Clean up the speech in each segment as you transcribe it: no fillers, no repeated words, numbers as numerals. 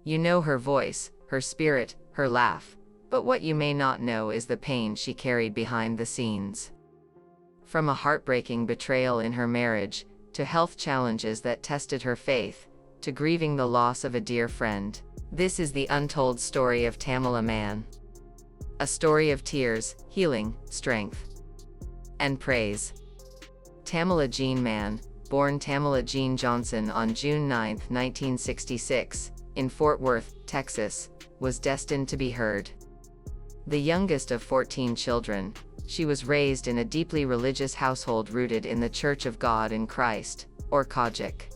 You know her voice, her spirit, her laugh, but what you may not know is the pain she carried behind the scenes. From a heartbreaking betrayal in her marriage, to health challenges that tested her faith, to grieving the loss of a dear friend. This is the untold story of Tamela Mann. A story of tears, healing, strength, and praise. Tamela Jean Mann, born Tamela Jean Johnson on June 9, 1966, in Fort Worth, Texas, was destined to be heard. The youngest of 14 children, she was raised in a deeply religious household rooted in the Church of God in Christ, or COGIC.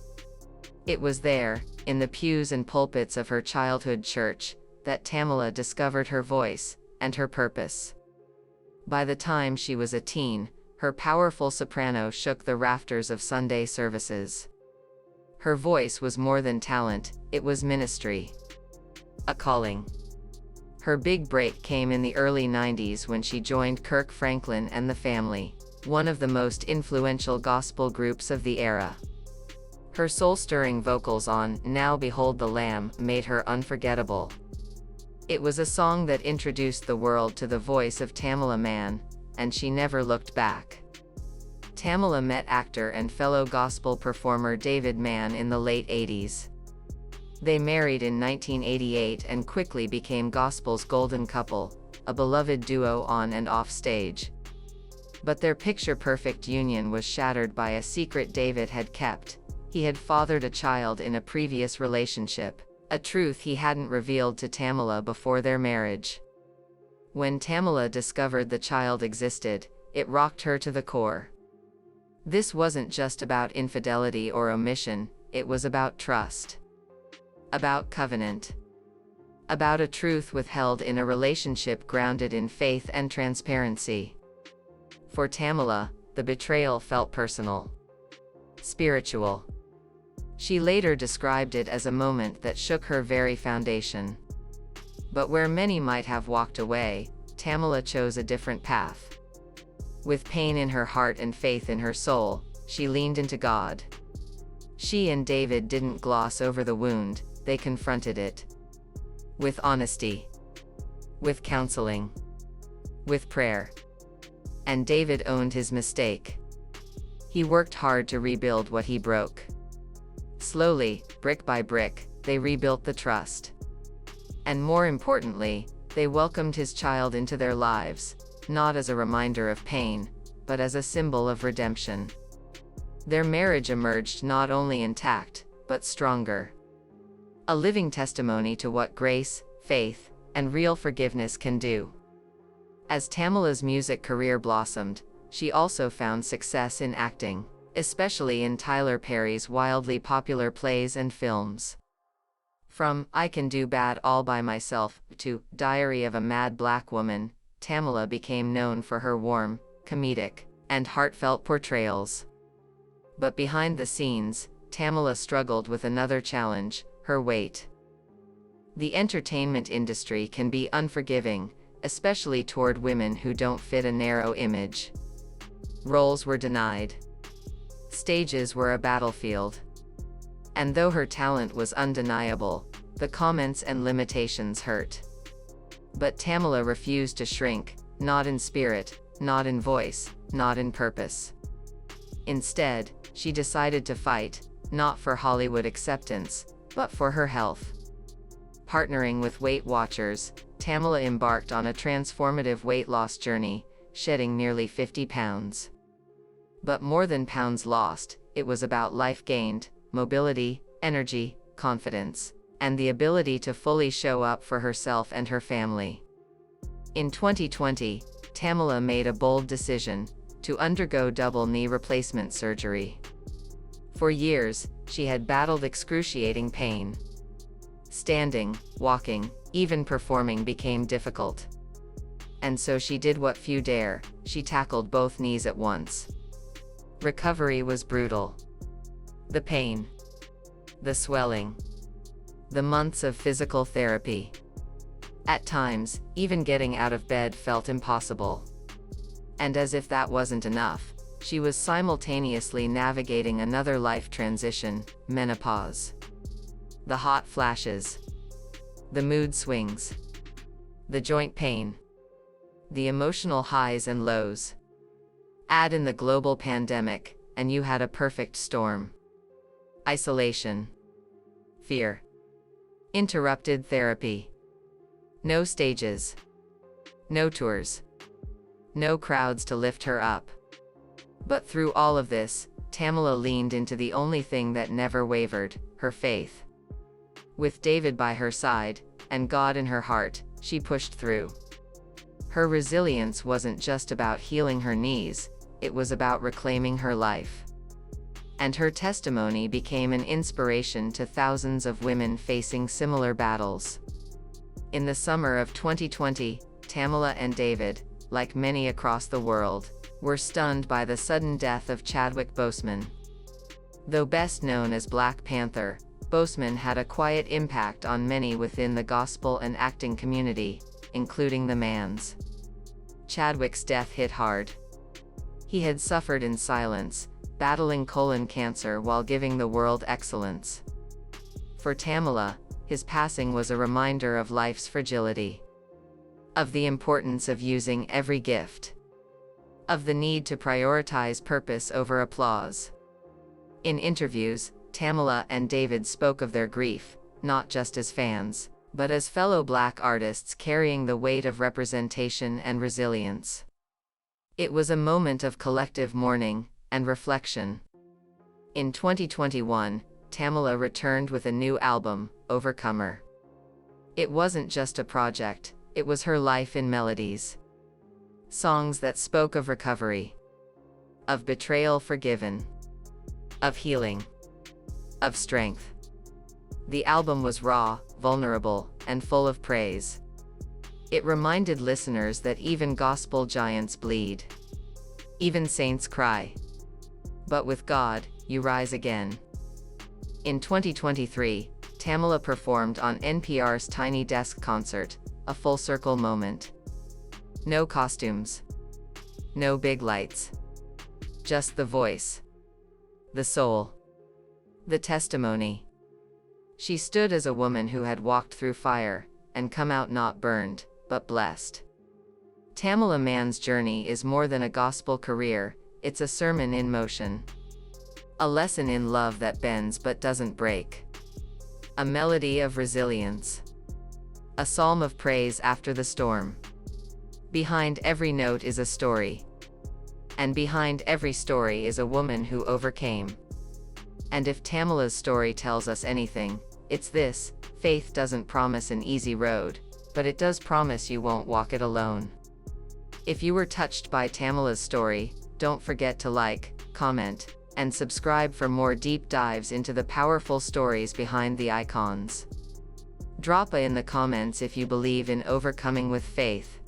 It was there, in the pews and pulpits of her childhood church, that Tamela discovered her voice and her purpose. By the time she was a teen, her powerful soprano shook the rafters of Sunday services. Her voice was more than talent, it was ministry. A calling. Her big break came in the early 90s when she joined Kirk Franklin and the Family, one of the most influential gospel groups of the era. Her soul-stirring vocals on "Now Behold the Lamb" made her unforgettable. It was a song that introduced the world to the voice of Tamela Mann, and she never looked back. Tamela met actor and fellow gospel performer David Mann in the late 80s. They married in 1988 and quickly became gospel's golden couple, a beloved duo on and off stage. But their picture-perfect union was shattered by a secret David had kept. He had fathered a child in a previous relationship, a truth he hadn't revealed to Tamela before their marriage. When Tamela discovered the child existed, it rocked her to the core. This wasn't just about infidelity or omission, it was about trust. About covenant. About a truth withheld in a relationship grounded in faith and transparency. For Tamela, the betrayal felt personal. Spiritual. She later described it as a moment that shook her very foundation. But where many might have walked away, Tamela chose a different path. With pain in her heart and faith in her soul, she leaned into God. She and David didn't gloss over the wound, they confronted it. With honesty. With counseling. With prayer. And David owned his mistake. He worked hard to rebuild what he broke. Slowly, brick by brick, they rebuilt the trust. And more importantly, they welcomed his child into their lives, not as a reminder of pain, but as a symbol of redemption. Their marriage emerged not only intact, but stronger. A living testimony to what grace, faith, and real forgiveness can do. As Tamela's music career blossomed, she also found success in acting, especially in Tyler Perry's wildly popular plays and films. From "I Can Do Bad All by Myself" to "Diary of a Mad Black Woman," Tamela became known for her warm, comedic, and heartfelt portrayals. But behind the scenes, Tamela struggled with another challenge, her weight. The entertainment industry can be unforgiving, especially toward women who don't fit a narrow image. Roles were denied. Stages were a battlefield. And though her talent was undeniable, the comments and limitations hurt. But Tamela refused to shrink, not in spirit, not in voice, not in purpose. Instead, she decided to fight, not for Hollywood acceptance, but for her health. Partnering with Weight Watchers, Tamela embarked on a transformative weight loss journey, shedding nearly 50 pounds. But more than pounds lost, it was about life gained, mobility, energy, confidence, and the ability to fully show up for herself and her family. In 2020, Tamela made a bold decision to undergo double knee replacement surgery. For years, she had battled excruciating pain. Standing, walking, even performing became difficult. And so she did what few dare, she tackled both knees at once. Recovery was brutal. The pain. The swelling. The months of physical therapy. At times, even getting out of bed felt impossible. And as if that wasn't enough, she was simultaneously navigating another life transition, menopause. The hot flashes. the mood swings, the joint pain, the emotional highs and lows. Add in the global pandemic, and you had a perfect storm. Isolation, fear, interrupted therapy, no stages, no tours, no crowds to lift her up. But through all of this, Tamela leaned into the only thing that never wavered, her faith. With David by her side, and God in her heart, she pushed through. Her resilience wasn't just about healing her knees, it was about reclaiming her life. And her testimony became an inspiration to thousands of women facing similar battles. In the summer of 2020, Tamela and David, like many across the world, were stunned by the sudden death of Chadwick Boseman. Though best known as Black Panther, Boseman had a quiet impact on many within the gospel and acting community, including the Manns. Chadwick's death hit hard. He had suffered in silence, battling colon cancer while giving the world excellence. For Tamela, his passing was a reminder of life's fragility, of the importance of using every gift, of the need to prioritize purpose over applause. In interviews, Tamela and David spoke of their grief, not just as fans, but as fellow Black artists carrying the weight of representation and resilience. It was a moment of collective mourning and reflection. In 2021, Tamela returned with a new album, Overcomer. It wasn't just a project, it was her life in melodies. Songs that spoke of recovery, of betrayal forgiven, of healing, of strength. The album was raw, vulnerable, and full of praise. It reminded listeners that even gospel giants bleed. Even saints cry. But with God, you rise again. In 2023, Tamela performed on NPR's Tiny Desk concert, a full-circle moment. No costumes. No big lights. Just the voice. The soul. The testimony. She stood as a woman who had walked through fire, and come out not burned, but blessed. Tamela Mann's journey is more than a gospel career, it's a sermon in motion. A lesson in love that bends but doesn't break. A melody of resilience. A psalm of praise after the storm. Behind every note is a story. And behind every story is a woman who overcame. And if Tamela's story tells us anything, it's this: faith doesn't promise an easy road, but it does promise you won't walk it alone. If you were touched by Tamela's story, don't forget to like, comment, and subscribe for more deep dives into the powerful stories behind the icons. Drop a in the comments if you believe in overcoming with faith,